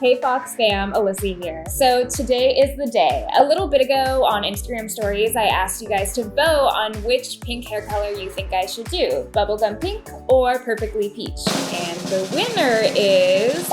Hey Fox fam, Alyssa here. So today is the day. A little bit ago on Instagram stories, I asked you guys to vote on which pink hair color you think I should do, bubblegum pink or perfectly peach. And the winner is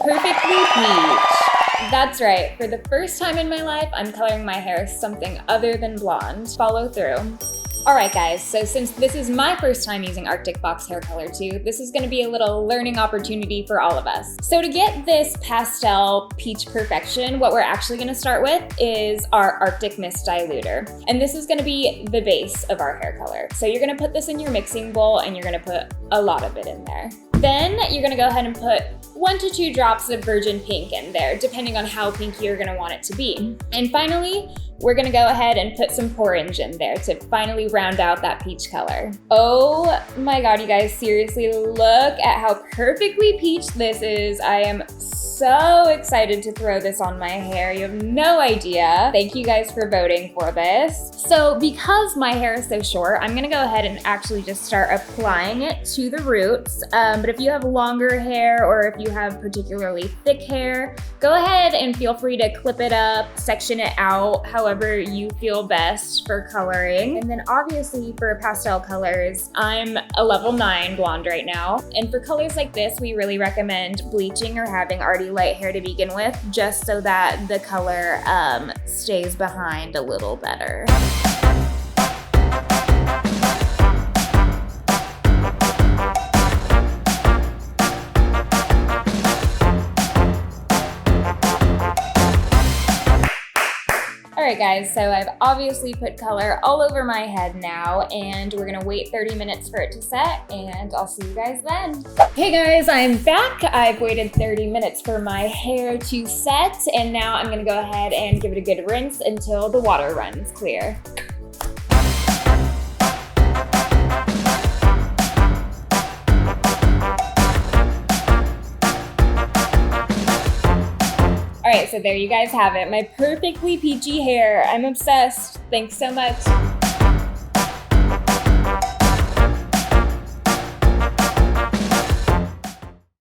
perfectly peach. That's right, for the first time in my life, I'm coloring my hair something other than blonde. Follow through. Alright guys, so since this is my first time using Arctic Fox hair color too, this is going to be a little learning opportunity for all of us. So to get this pastel peach perfection, what we're actually going to start with is our Arctic Mist Diluter. And this is going to be the base of our hair color. So you're going to put this in your mixing bowl and you're going to put a lot of it in there. Then you're going to go ahead and put 1 to 2 drops of virgin pink in there, depending on how pinky you're going to want it to be. And finally, we're gonna go ahead and put some Porange in there to finally round out that peach color. Oh my God, you guys, seriously, look at how perfectly peach this is. I am so excited to throw this on my hair. You have no idea. Thank you guys for voting for this. So because my hair is so short, I'm gonna go ahead and actually just start applying it to the roots. But if you have longer hair or if you have particularly thick hair, go ahead and feel free to clip it up, section it out, however you feel best for coloring. And then obviously for pastel colors, I'm a level 9 blonde right now. And for colors like this, we really recommend bleaching or having already light hair to begin with, just so that the color stays behind a little better. Alright guys, so I've obviously put color all over my head now, and we're gonna wait 30 minutes for it to set, and I'll see you guys then. Hey guys, I'm back. I've waited 30 minutes for my hair to set, and now I'm gonna go ahead and give it a good rinse until the water runs clear. Alright, so there you guys have it. My perfectly peachy hair. I'm obsessed. Thanks so much.